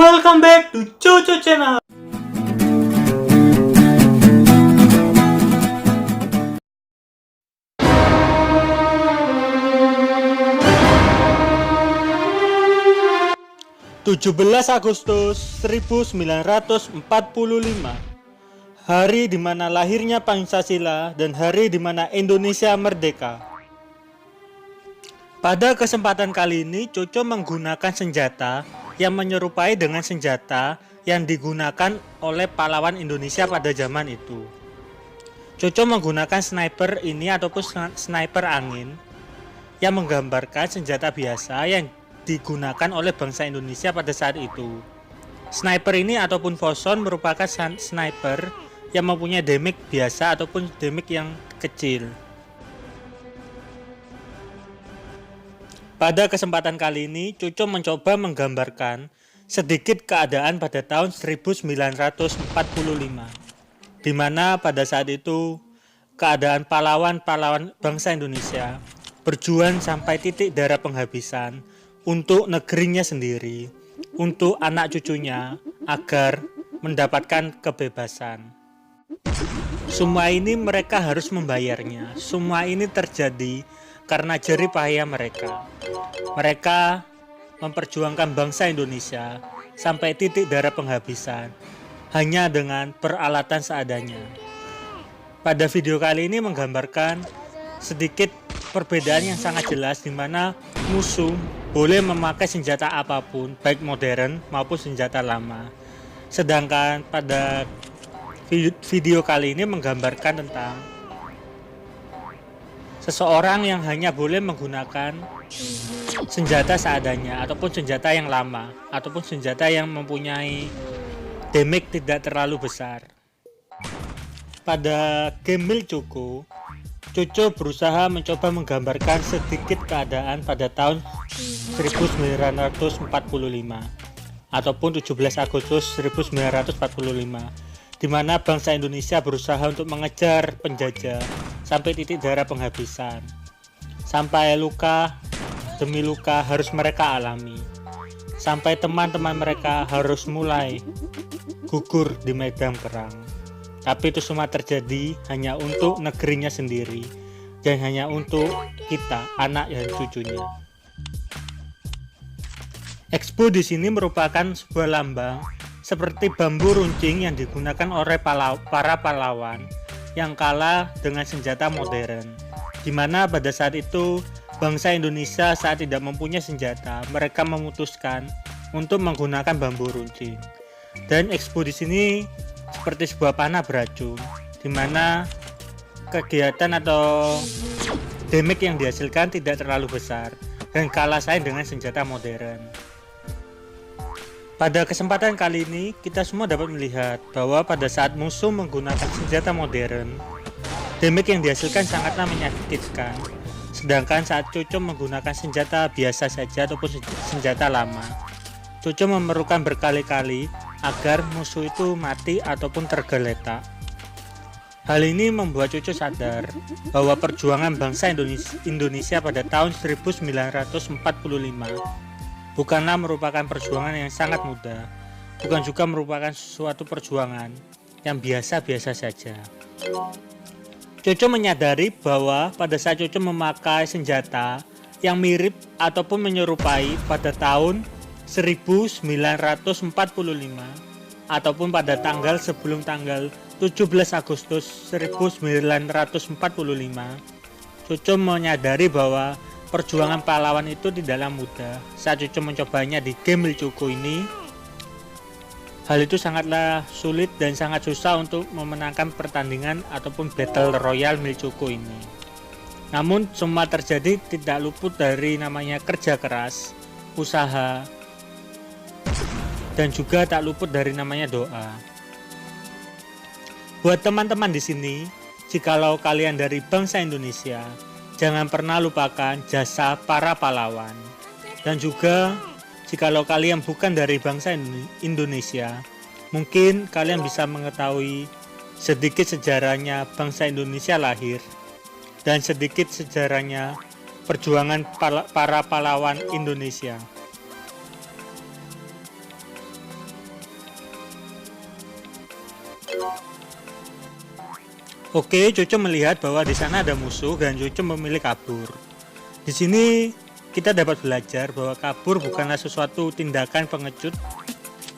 Welcome back to Coco Channel. Agustus 1945, hari di mana lahirnya Pancasila dan hari di mana Indonesia merdeka. Pada kesempatan kali ini, Coco menggunakan senjata yang menyerupai dengan senjata yang digunakan oleh pahlawan Indonesia pada zaman itu. Coco menggunakan sniper ini ataupun sniper angin yang menggambarkan senjata biasa yang digunakan oleh bangsa Indonesia pada saat itu. Sniper ini ataupun Foson merupakan sniper yang mempunyai damage biasa ataupun damage yang kecil. Pada kesempatan kali ini, Coco mencoba menggambarkan sedikit keadaan pada tahun 1945, di mana pada saat itu keadaan pahlawan-pahlawan bangsa Indonesia berjuang sampai titik darah penghabisan untuk negerinya sendiri, untuk anak cucunya agar mendapatkan kebebasan. Semua ini mereka harus membayarnya. Semua ini terjadi karena jerih payah mereka. Mereka memperjuangkan bangsa Indonesia sampai titik darah penghabisan hanya dengan peralatan seadanya. Pada video kali ini menggambarkan sedikit perbedaan yang sangat jelas di mana musuh boleh memakai senjata apapun, baik modern maupun senjata lama. Sedangkan pada video kali ini menggambarkan tentang seseorang yang hanya boleh menggunakan senjata seadanya ataupun senjata yang lama ataupun senjata yang mempunyai damage tidak terlalu besar. Pada game Milchoco, Coco berusaha mencoba menggambarkan sedikit keadaan pada tahun 1945 ataupun 17 Agustus 1945, di mana bangsa Indonesia berusaha untuk mengejar penjajah sampai titik darah penghabisan, sampai luka demi luka harus mereka alami, sampai teman-teman mereka harus mulai gugur di medan perang. Tapi itu semua terjadi hanya untuk negerinya sendiri dan hanya untuk kita, anak dan cucunya. Expo di sini merupakan sebuah lambang seperti bambu runcing yang digunakan oleh para pahlawan yang kalah dengan senjata modern, di mana pada saat itu bangsa Indonesia saat tidak mempunyai senjata, mereka memutuskan untuk menggunakan bambu runcing. Dan Expo di sini seperti sebuah panah beracun, di mana kegiatan atau damage yang dihasilkan tidak terlalu besar dan kalah saing dengan senjata modern. Pada kesempatan kali ini, kita semua dapat melihat bahwa pada saat musuh menggunakan senjata modern, damage yang dihasilkan sangatlah menyakitkan. Sedangkan saat Coco menggunakan senjata biasa saja ataupun senjata lama, Coco memerlukan berkali-kali agar musuh itu mati ataupun tergeletak. Hal ini membuat Coco sadar bahwa perjuangan bangsa Indonesia pada tahun 1945 bukanlah merupakan perjuangan yang sangat mudah, bukan juga merupakan suatu perjuangan yang biasa-biasa saja. Coco menyadari bahwa pada saat Coco memakai senjata yang mirip ataupun menyerupai pada tahun 1945 ataupun pada tanggal sebelum tanggal 17 Agustus 1945, Coco menyadari bahwa perjuangan pahlawan itu tidaklah mudah. Saat Coco mencobanya di game Milchoco ini, hal itu sangatlah sulit dan sangat susah untuk memenangkan pertandingan ataupun battle royale Milchoco ini. Namun semua terjadi tidak luput dari namanya kerja keras, usaha, dan juga tak luput dari namanya doa. Buat teman-teman di sini, jikalau kalian dari bangsa Indonesia, jangan pernah lupakan jasa para pahlawan. Dan juga jikalau kalian bukan dari bangsa Indonesia, mungkin kalian bisa mengetahui sedikit sejarahnya bangsa Indonesia lahir dan sedikit sejarahnya perjuangan para pahlawan Indonesia. Oke, Cucu melihat bahwa di sana ada musuh dan Cucu memilih kabur. Di sini kita dapat belajar bahwa kabur bukanlah sesuatu tindakan pengecut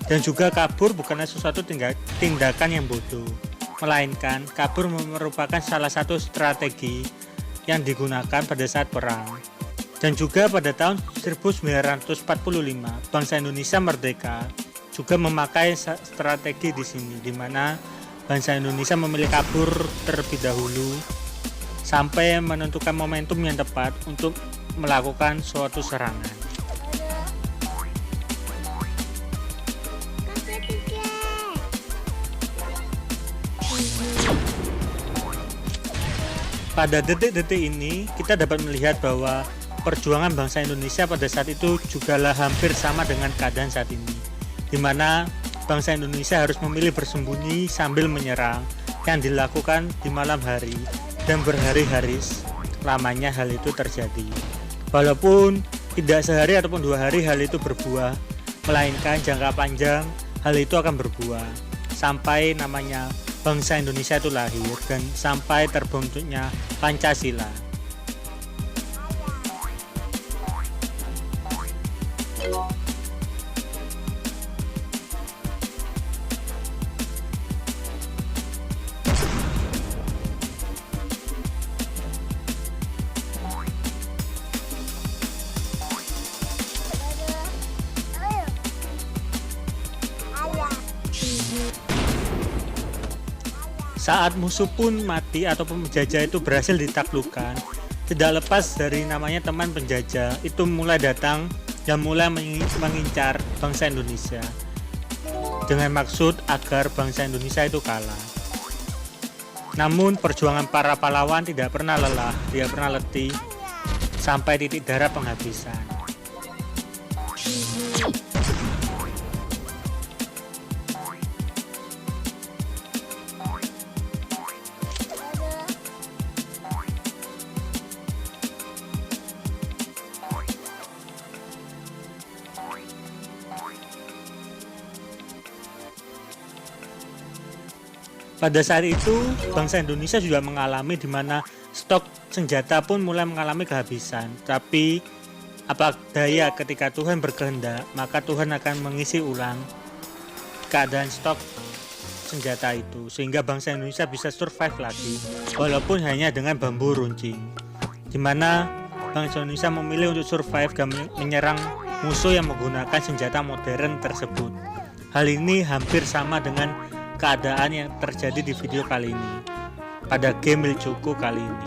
dan juga kabur bukanlah sesuatu tindakan yang bodoh, melainkan kabur merupakan salah satu strategi yang digunakan pada saat perang. Dan juga pada tahun 1945, bangsa Indonesia merdeka juga memakai strategi di sini, di mana bangsa Indonesia memilih kabur terlebih dahulu sampai menentukan momentum yang tepat untuk melakukan suatu serangan. Pada detik-detik ini, kita dapat melihat bahwa perjuangan bangsa Indonesia pada saat itu jugalah hampir sama dengan keadaan saat ini, di mana bangsa Indonesia harus memilih bersembunyi sambil menyerang yang dilakukan di malam hari dan berhari-hari lamanya hal itu terjadi. Walaupun tidak sehari ataupun 2 hari hal itu berbuah, melainkan jangka panjang hal itu akan berbuah sampai namanya bangsa Indonesia itu lahir dan sampai terbentuknya Pancasila. Saat musuh pun mati ataupun penjajah itu berhasil ditaklukkan, tidak lepas dari namanya teman penjajah itu mulai datang dan mulai mengincar bangsa Indonesia dengan maksud agar bangsa Indonesia itu kalah. Namun perjuangan para pahlawan tidak pernah lelah, tidak pernah letih sampai titik darah penghabisan. Pada saat itu, bangsa Indonesia juga mengalami di mana stok senjata pun mulai mengalami kehabisan. Tapi, apa daya ketika Tuhan berkehendak, maka Tuhan akan mengisi ulang keadaan stok senjata itu. Sehingga bangsa Indonesia bisa survive lagi, walaupun hanya dengan bambu runcing. Di mana bangsa Indonesia memilih untuk survive dan menyerang musuh yang menggunakan senjata modern tersebut. Hal ini hampir sama dengan keadaan yang terjadi di video kali ini pada game Milcuku kali ini.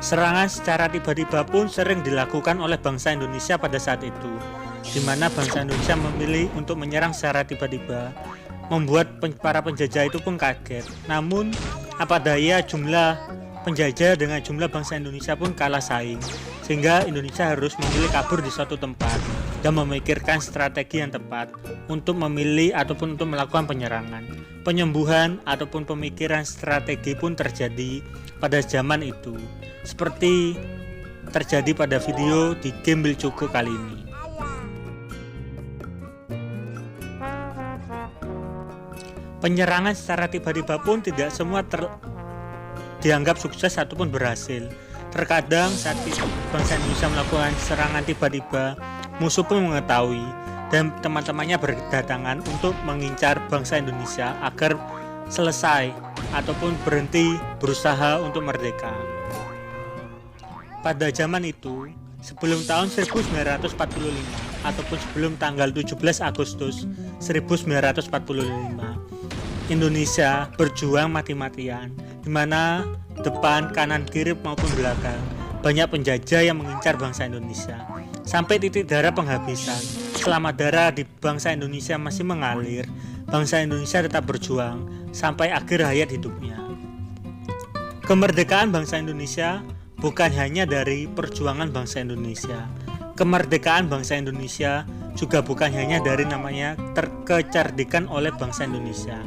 Serangan secara tiba-tiba pun sering dilakukan oleh bangsa Indonesia pada saat itu, di mana bangsa Indonesia memilih untuk menyerang secara tiba-tiba, membuat para penjajah itu pun kaget. Namun, apa daya jumlah penjajah dengan jumlah bangsa Indonesia pun kalah saing, sehingga Indonesia harus memilih kabur di suatu tempat dan memikirkan strategi yang tepat untuk memilih ataupun untuk melakukan penyerangan. Penyembuhan ataupun pemikiran strategi pun terjadi pada zaman itu, seperti terjadi pada video di game Milcuku kali ini. Penyerangan secara tiba-tiba pun tidak semua dianggap sukses ataupun berhasil. Terkadang saat bangsa Indonesia melakukan serangan tiba-tiba, musuh pun mengetahui dan teman-temannya berdatangan untuk mengincar bangsa Indonesia agar selesai ataupun berhenti berusaha untuk merdeka. Pada zaman itu, sebelum tahun 1945 ataupun sebelum tanggal 17 Agustus 1945, Indonesia berjuang mati-matian, di mana depan, kanan, kiri maupun belakang banyak penjajah yang mengincar bangsa Indonesia. Sampai titik darah penghabisan, selama darah di bangsa Indonesia masih mengalir, bangsa Indonesia tetap berjuang sampai akhir hayat hidupnya. Kemerdekaan bangsa Indonesia bukan hanya dari perjuangan bangsa Indonesia. Kemerdekaan bangsa Indonesia juga bukan hanya dari namanya terkecerdikan oleh bangsa Indonesia.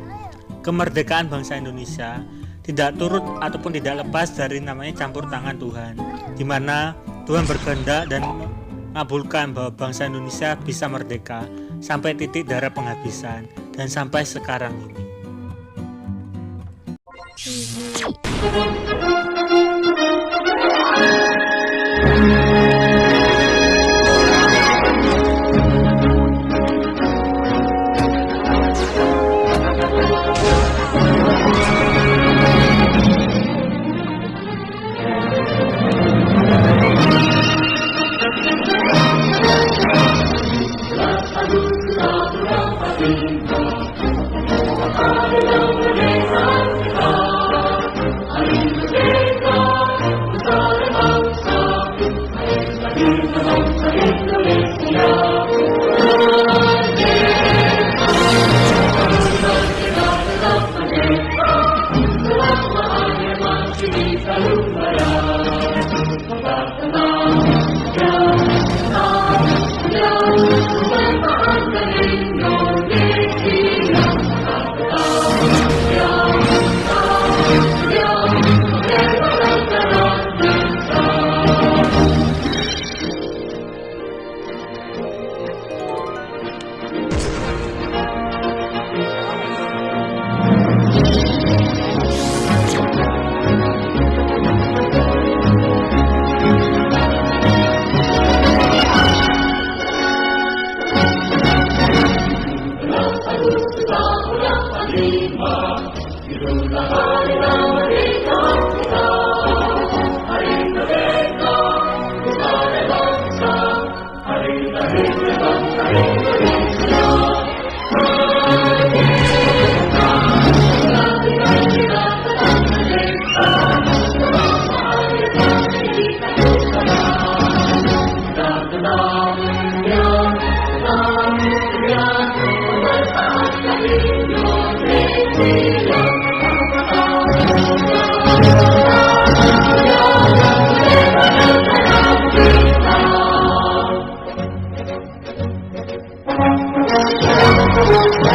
Kemerdekaan bangsa Indonesia tidak turut ataupun tidak lepas dari namanya campur tangan Tuhan, di mana Tuhan berkehendak dan mengabulkan bahwa bangsa Indonesia bisa merdeka sampai titik darah penghabisan dan sampai sekarang ini.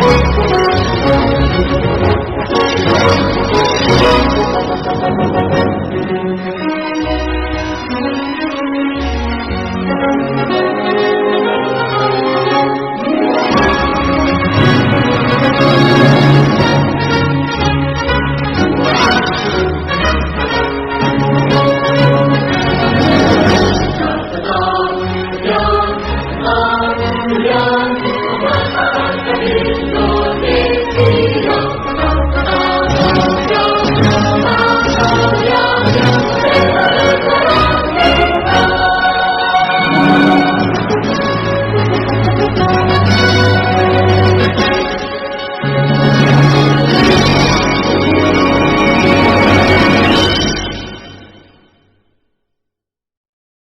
Thank you.